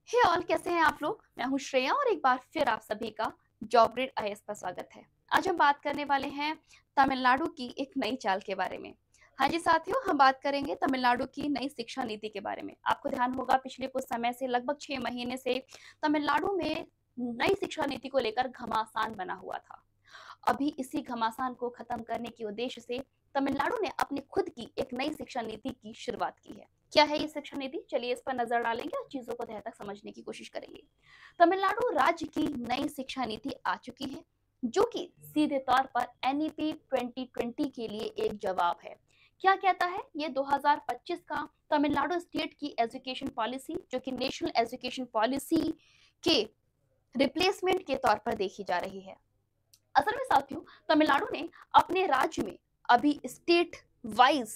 हे all, कैसे हैं आप लोग। मैं हूं श्रेया और एक बार फिर आप सभी का जॉब ग्रेड आईएएस पर स्वागत है। आज हम बात करने वाले हैं तमिलनाडु की एक नई चाल के बारे में। हाँ जी साथियों, हम बात करेंगे तमिलनाडु की नई शिक्षा नीति के बारे में। आपको ध्यान होगा पिछले कुछ समय से लगभग 6 महीने से तमिलनाडु में नई शिक्षा नीति को लेकर घमासान बना हुआ था। अभी इसी घमासान को खत्म करने के उद्देश्य से तमिलनाडु ने अपनी खुद की एक नई शिक्षा नीति की शुरुआत की है। क्या है ये शिक्षा नीति, चलिए इस पर नजर डालेंगे और चीजों को तह तक समझने की कोशिश करेंगे। तमिलनाडु राज्य की नई शिक्षा नीति आ चुकी है, जो कि सीधे तौर पर एनईपी 2020 के लिए एक जवाब है। क्या कहता है ये 2025 का तमिलनाडु स्टेट की एजुकेशन पॉलिसी, जो कि नेशनल एजुकेशन पॉलिसी के रिप्लेसमेंट के तौर पर देखी जा रही है। असल में साथियों, तमिलनाडु ने अपने राज्य में अभी स्टेट वाइज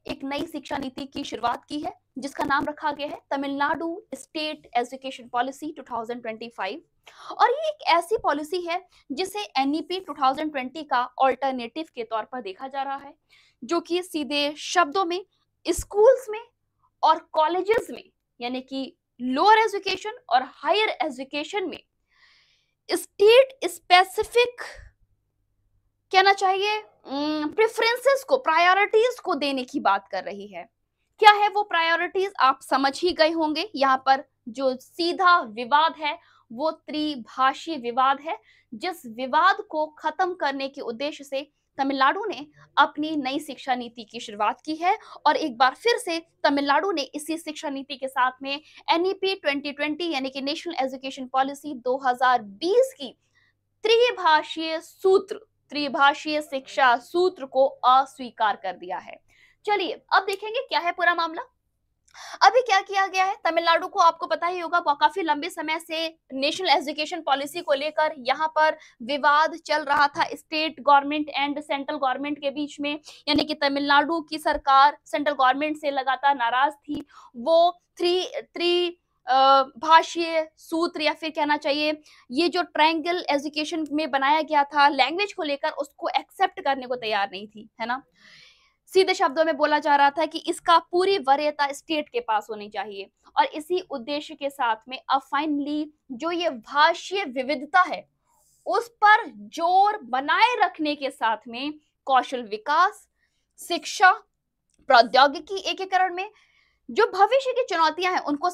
एक नई शिक्षा नीति की शुरुआत की है, जिसका नाम रखा गया है तमिलनाडु स्टेट एजुकेशन पॉलिसी 2025। और ये एक ऐसी पॉलिसी है जिसे एनईपी 2020 का ऑल्टरनेटिव के तौर पर देखा जा रहा है, जो कि सीधे शब्दों में स्कूल्स में और कॉलेजेस में, यानी कि लोअर एजुकेशन और हायर एजुकेशन में स्टेट स्पेसिफिक कहना चाहिए प्रेफरेंसेस को, प्रायोरिटीज को देने की बात कर रही है। क्या है वो प्रायोरिटीज, आप समझ ही गए होंगे। यहाँ पर जो सीधा विवाद है वो त्रिभाषीय विवाद है, जिस विवाद को खत्म करने के उद्देश्य से तमिलनाडु ने अपनी नई शिक्षा नीति की शुरुआत की है। और एक बार फिर से तमिलनाडु ने इसी शिक्षा नीति के साथ में एनईपी 2020 यानी कि नेशनल एजुकेशन पॉलिसी 2020 की त्रिभाषीय शिक्षा सूत्र को अस्वीकार कर दिया है। चलिए अब देखेंगे क्या है पूरा मामला। अभी क्या किया गया है तमिलनाडु को, आपको पता ही होगा, काफी लंबे समय से नेशनल एजुकेशन पॉलिसी को लेकर यहाँ पर विवाद चल रहा था state government and central government के बीच में। यानी कि तमिलनाडु की सरकार सेंट्रल गवर्नमेंट से लगातार नाराज थी। वो थ्री भाषीय सूत्र या फिर कहना चाहिए ये जो ट्रायंगल एजुकेशन में बनाया गया था लैंग्वेज को लेकर, उसको एक्सेप्ट करने को तैयार नहीं थी, है ना। सीधे शब्दों में बोला जा रहा था कि इसका पूरी वरीयता स्टेट के पास होनी चाहिए। और इसी उद्देश्य के साथ में अब फाइनली जो ये भाषीय विविधता है उस पर जोर बनाए रखने के साथ में कौशल विकास, शिक्षा, प्रौद्योगिकी एकीकरण में जो भविष्य की चुनौतियां हैं उनका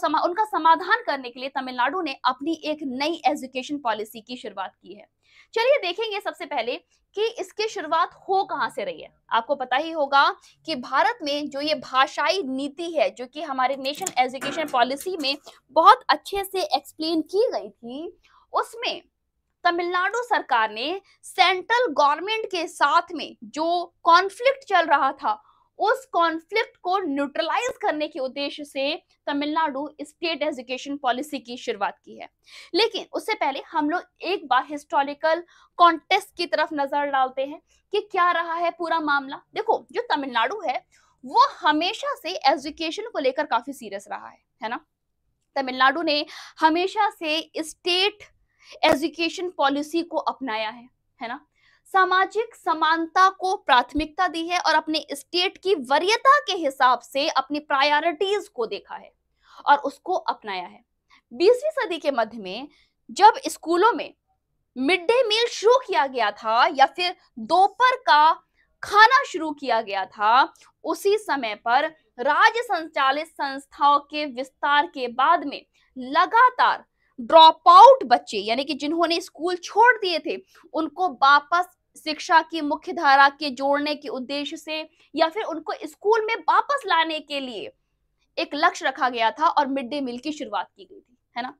समाधान करने के लिए तमिलनाडु ने अपनी एक नई एजुकेशन पॉलिसी की शुरुआत की है। चलिए देखेंगे सबसे पहले कि इसकी शुरुआत हो कहां से रही है। आपको पता ही होगा कि भारत में जो ये भाषाई नीति है, जो कि हमारे नेशनल एजुकेशन पॉलिसी में बहुत अच्छे से एक्सप्लेन की गई थी, उसमें तमिलनाडु सरकार ने सेंट्रल गवर्नमेंट के साथ में जो कॉन्फ्लिक्ट चल रहा था उस कॉन्फ्लिक्ट को न्यूट्रलाइज करने के उद्देश्य से तमिलनाडु स्टेट एजुकेशन पॉलिसी की शुरुआत की है। लेकिन उससे पहले हम लोग एक बार हिस्टोरिकल कॉन्टेक्स्ट की तरफ नजर डालते हैं कि क्या रहा है पूरा मामला। देखो, जो तमिलनाडु है वो हमेशा से एजुकेशन को लेकर काफी सीरियस रहा है ना। तमिलनाडु ने हमेशा से स्टेट एजुकेशन पॉलिसी को अपनाया है ना। सामाजिक समानता को प्राथमिकता दी है और अपने स्टेट की वरीयता के हिसाब से अपनी प्रायोरिटीज को देखा है और उसको अपनाया है। 20वीं सदी के मध्य में जब स्कूलों में मिड डे मील शुरू किया गया था या फिर दोपहर का खाना शुरू किया गया था, उसी समय पर राज्य संचालित संस्थाओं के विस्तार के बाद में लगातार ड्रॉप आउट बच्चे, यानी कि जिन्होंने स्कूल छोड़ दिए थे, उनको वापस शिक्षा की मुख्य धारा के जोड़ने के उद्देश्य से या फिर उनको स्कूल में वापस लाने के लिए एक लक्ष्य रखा गया था और मिड डे मील की शुरुआत की गई थी, है ना।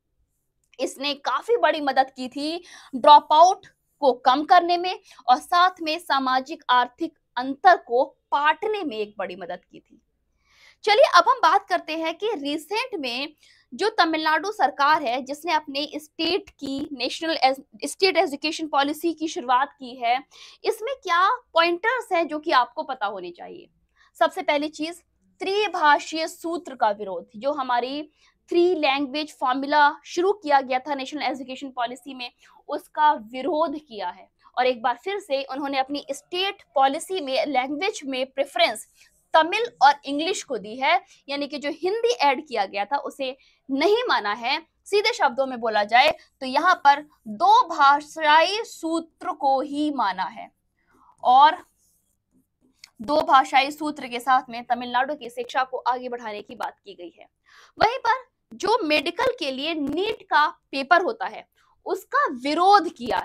इसने काफी बड़ी मदद की थी ड्रॉप आउट को कम करने में और साथ में सामाजिक आर्थिक अंतर को पाटने में एक बड़ी मदद की थी। चलिए अब हम बात करते हैं कि रिसेंट में जो तमिलनाडु सरकार है जिसने अपने स्टेट की नेशनल स्टेट एजुकेशन पॉलिसी की शुरुआत की है, इसमें क्या पॉइंटर्स हैं जो कि आपको पता होने चाहिए। सबसे पहली चीज, त्रिभाषीय सूत्र का विरोध। जो हमारी 3 लैंग्वेज फॉर्मूला शुरू किया गया था नेशनल एजुकेशन पॉलिसी में, उसका विरोध किया है। और एक बार फिर से उन्होंने अपनी स्टेट पॉलिसी में लैंग्वेज में प्रेफरेंस तमिल और इंग्लिश को दी है, यानी कि जो हिंदी ऐड किया गया था उसे नहीं माना है। सीधे शब्दों में बोला जाए तो यहाँ पर दो भाषाई सूत्र को ही माना है और दो भाषाई सूत्र के साथ में तमिलनाडु की शिक्षा को आगे बढ़ाने की बात की गई है। वहीं पर जो मेडिकल के लिए नीट का पेपर होता है उसका विरोध किया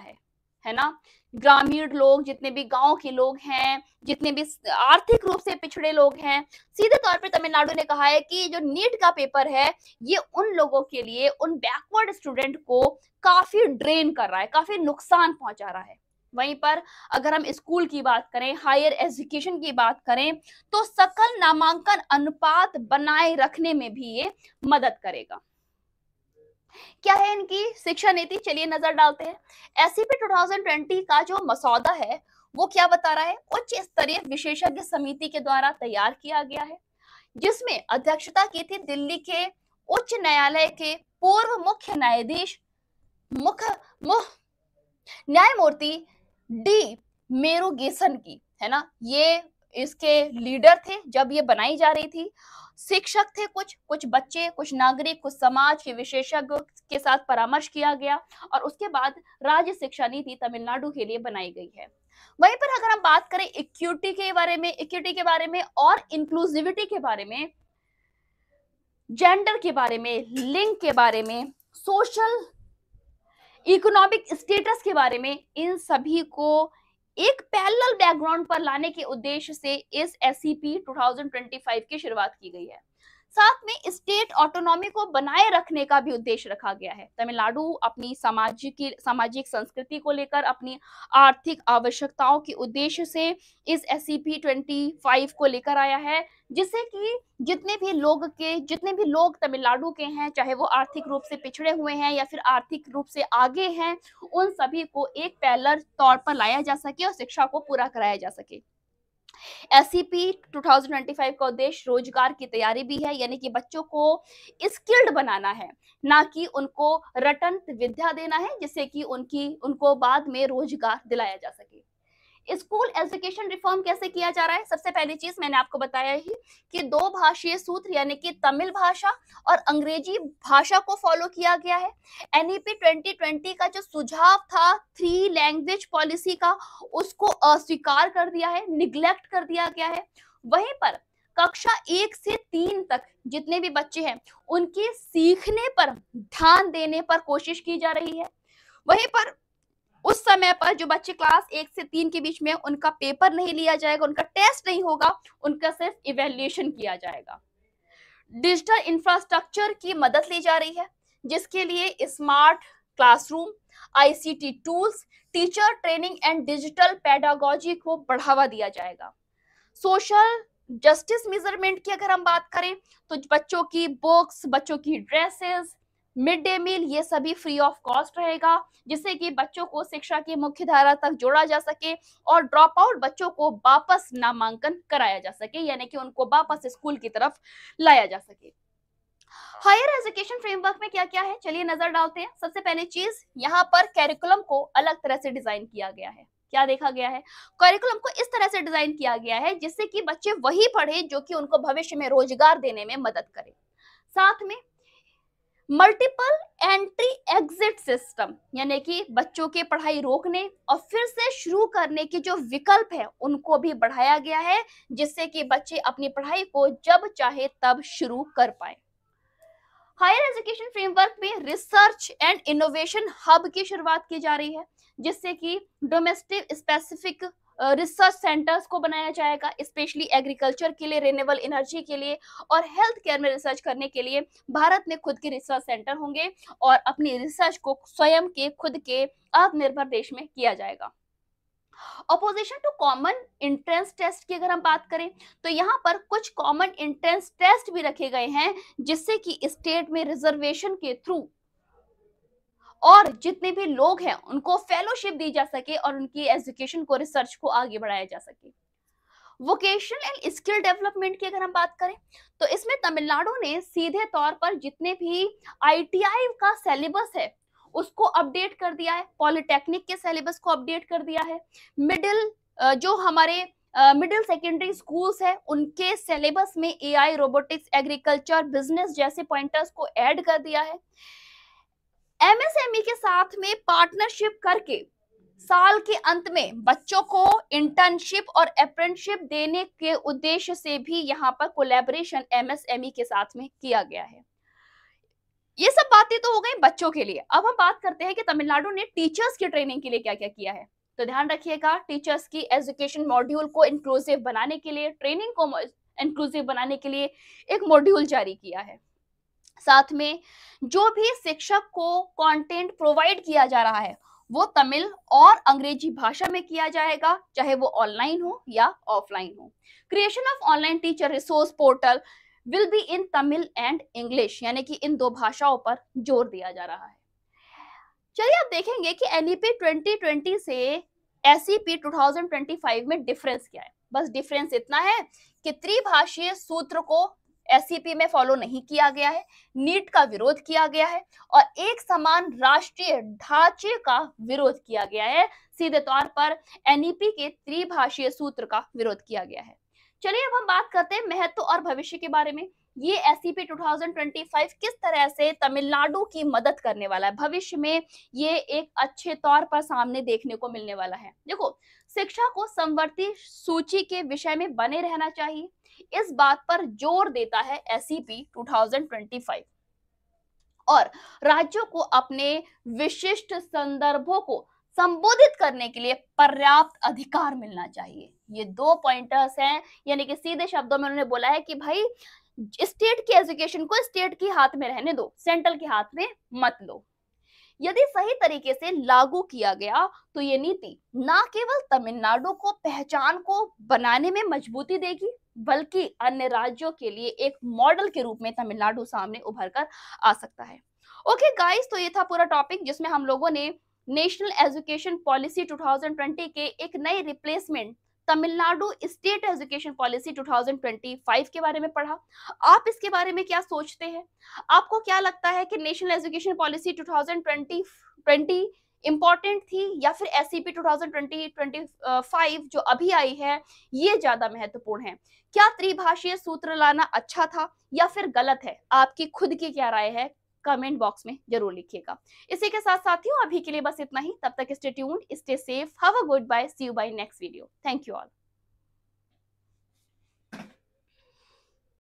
है ना। ग्रामीण लोग, जितने भी गांव के लोग हैं, जितने भी आर्थिक रूप से पिछड़े लोग हैं, सीधे तौर पे तमिलनाडु ने कहा है कि जो नीट का पेपर है ये उन लोगों के लिए, उन बैकवर्ड स्टूडेंट को काफी ड्रेन कर रहा है, काफी नुकसान पहुंचा रहा है। वहीं पर अगर हम स्कूल की बात करें, हायर एजुकेशन की बात करें, तो सकल नामांकन अनुपात बनाए रखने में भी ये मदद करेगा। क्या है इनकी शिक्षा नीति, चलिए नजर डालते हैं। एससीपी 2020 का जो मसौदा है वो क्या बता रहा है, उच्च स्तरीय विशेषज्ञ समिति के द्वारा तैयार किया गया है, जिसमें अध्यक्षता की थी दिल्ली के उच्च न्यायालय के पूर्व मुख्य न्यायाधीश न्यायमूर्ति डी मेरुगेसन की, है ना। ये इसके लीडर थे जब ये बनाई जा रही थी। शिक्षक थे कुछ बच्चे, कुछ नागरिक, कुछ समाज के विशेषज्ञों के साथ परामर्श किया गया और उसके बाद राज्य शिक्षा नीति तमिलनाडु के लिए बनाई गई है। वहीं पर अगर हम बात करें इक्विटी के बारे में और इंक्लूसिविटी के बारे में, जेंडर के बारे में, लिंग के बारे में, सोशल इकोनॉमिक स्टेटस के बारे में, इन सभी को एक पैरेलल बैकग्राउंड पर लाने के उद्देश्य से इस एससीपी 2025 की शुरुआत की गई है। साथ में स्टेट ऑटोनॉमी को बनाए रखने का भी उद्देश्य रखा गया है। तमिलनाडु अपनी सामाजिक संस्कृति को लेकर, अपनी आर्थिक आवश्यकताओं के उद्देश्य से इस एससीपी 25 को लेकर आया है, जिससे कि जितने भी लोग तमिलनाडु के हैं, चाहे वो आर्थिक रूप से पिछड़े हुए हैं या फिर आर्थिक रूप से आगे हैं, उन सभी को एक पैरेलल तौर पर लाया जा सके और शिक्षा को पूरा कराया जा सके। एससीपी 2025 का उद्देश्य रोजगार की तैयारी भी है, यानी कि बच्चों को स्किल्ड बनाना है, ना कि उनको रटन विद्या देना है, जिससे कि उनको बाद में रोजगार दिलाया जा सके। स्कूल एजुकेशन रिफॉर्म कैसे किया जा रहा है? सबसे पहली चीज मैंने आपको बताया ही कि दो भाषीय सूत्र यानी कि तमिल भाषा और अंग्रेजी भाषा को फॉलो किया गया है। एनईपी 2020 का जो सुझाव था 3 लैंग्वेज पॉलिसी का, उसको अस्वीकार कर दिया है, निग्लेक्ट कर दिया गया है। वहीं पर कक्षा 1 से 3 तक जितने भी बच्चे हैं उनके सीखने पर ध्यान देने पर कोशिश की जा रही है। वहीं पर उस समय पर जो बच्चे क्लास 1 से 3 के बीच में, उनका पेपर नहीं लिया जाएगा, उनका टेस्ट नहीं होगा, उनका सिर्फ इवैल्यूएशन किया जाएगा। डिजिटल इंफ्रास्ट्रक्चर की मदद ली जा रही है, जिसके लिए smart classroom, ICT tools, teacher training and digital pedagogy को बढ़ावा दिया जाएगा। सोशल जस्टिस मेजरमेंट की अगर हम बात करें तो बच्चों की बुक्स, बच्चों की ड्रेसेस, मिड डे मील, ये सभी फ्री ऑफ कॉस्ट रहेगा, जिससे कि बच्चों को शिक्षा की मुख्य धारा तक जोड़ा जा सके और ड्रॉप आउट बच्चों को वापस नामांकन कराया जा सके, यानी कि उनको वापस स्कूल की तरफ लाया जा सके। हायर एजुकेशन फ्रेमवर्क में क्या क्या है, चलिए नजर डालते हैं। सबसे पहली चीज, यहाँ पर कैरिकुलम को अलग तरह से डिजाइन किया गया है। क्या देखा गया है? करिकुलम को इस तरह से डिजाइन किया गया है जिससे कि बच्चे वही पढ़े जो कि उनको भविष्य में रोजगार देने में मदद करे। साथ में मल्टीपल एंट्री एग्जिट सिस्टम, यानी कि बच्चों के पढ़ाई रोकने और फिर से शुरू करने के जो विकल्प है उनको भी बढ़ाया गया है, जिससे कि बच्चे अपनी पढ़ाई को जब चाहे तब शुरू कर पाए। हायर एजुकेशन फ्रेमवर्क में रिसर्च एंड इनोवेशन हब की शुरुआत की जा रही है, जिससे कि डोमेस्टिक स्पेसिफिक रिसर्च सेंटर्स को बनाया जाएगा, स्पेशली एग्रीकल्चर के लिए, रिन्यूएबल एनर्जी के लिए और हेल्थ केयर में रिसर्च करने के लिए भारत में खुद के रिसर्च सेंटर होंगे और अपनी रिसर्च को स्वयं के खुद के आत्मनिर्भर देश में किया जाएगा। Opposition to common entrance test की अगर हम बात करें तो यहाँ पर कुछ कॉमन एंट्रेंस टेस्ट भी रखे गए हैं, जिससे कि स्टेट में रिजर्वेशन के थ्रू और जितने भी लोग हैं उनको फेलोशिप दी जा सके और उनकी एजुकेशन को, रिसर्च को आगे बढ़ाया जा सके। वोकेशनल एंड स्किल डेवलपमेंट की अगर हम बात करें तो इसमें तमिलनाडु ने सीधे तौर पर जितने भी आईटीआई का सिलेबस है उसको अपडेट कर दिया है, पॉलिटेक्निक के सिलेबस को अपडेट कर दिया है, मिडिल जो हमारे मिडिल सेकेंडरी स्कूल्स है उनके सिलेबस में एआई, रोबोटिक्स, एग्रीकल्चर, बिजनेस जैसे पॉइंटर्स को ऐड कर दिया है। एमएसएमई के साथ में पार्टनरशिप करके साल के अंत में बच्चों को इंटर्नशिप और अप्रेंटिसशिप देने के उद्देश्य से भी यहाँ पर कोलैबोरेशन एमएसएमई के साथ में किया गया है। ये सब बातें तो हो गई बच्चों के लिए। अब हम बात करते हैं कि तमिलनाडु ने टीचर्स की ट्रेनिंग के लिए क्या क्या किया है। तो ध्यान रखिएगा, टीचर्स की एजुकेशन मॉड्यूल को इंक्लूसिव बनाने के लिए, ट्रेनिंग को इंक्लूसिव बनाने के लिए एक मॉड्यूल जारी किया है। साथ में जो भी शिक्षक को कंटेंट प्रोवाइड किया जा रहा है वो तमिल और अंग्रेजी भाषा में किया जाएगा, चाहे वो ऑनलाइन हो या ऑफलाइन हो। Creation of online teacher resource portal will be in Tamil and English, यानी कि इन दो भाषाओं पर जोर दिया जा रहा है। चलिए आप देखेंगे कि एनईपी 2020 से एसईपी 2025 में डिफरेंस क्या है। बस डिफरेंस इतना है कि त्रिभाषीय सूत्र को एसईपी में फॉलो नहीं किया गया है, नीट का विरोध किया गया है और एक समान राष्ट्रीय ढांचे का विरोध किया गया है। सीधे तौर पर एनईपी के त्रिभाषीय सूत्र का विरोध किया गया है। चलिए अब हम बात करते हैं महत्व और भविष्य के बारे में। ये एसईपी 2025 किस तरह से तमिलनाडु की मदद करने वाला है, भविष्य में ये एक अच्छे तौर पर सामने देखने को मिलने वाला है। देखो, शिक्षा को समवर्ती सूची के विषय में बने रहना चाहिए, इस बात पर जोर देता है एसईपी 2025। और राज्यों को अपने विशिष्ट संदर्भों को संबोधित करने के लिए पर्याप्त अधिकार मिलना चाहिए। ये दो पॉइंटर्स हैं, यानी कि सीधे शब्दों में उन्होंने बोला है कि भाई स्टेट की एजुकेशन को स्टेट के हाथ में रहने दो, सेंट्रल के हाथ में मत लो। यदि सही तरीके से लागू किया गया तो ये नीति न केवल तमिलनाडु को पहचान को बनाने में मजबूती देगी, बल्कि अन्य राज्यों के लिए एक मॉडल के रूप में तमिलनाडु सामने उभर कर आ सकता है। ओके गाइस, तो ये था पूरा टॉपिक जिसमें हम लोगों ने नेशनल एजुकेशन पॉलिसी 2020 के एक नए replacement Tamil Nadu state education policy 2025 के बारे में पढ़ा। आप इसके बारे में क्या सोचते हैं? आपको क्या लगता है कि नेशनल एजुकेशन पॉलिसी 2020 इंपॉर्टेंट थी या फिर एसईपी 2025 जो अभी आई है ये ज्यादा महत्वपूर्ण है? क्या त्रिभाषीय सूत्र लाना अच्छा था या फिर गलत है? आपकी खुद की क्या राय है? कमेंट बॉक्स में जरूर लिखिएगा। इसी के साथ साथियों अभी के लिए बस इतना ही। तब तक stay tuned, stay safe, have a good bye, see you by next video. Thank you all.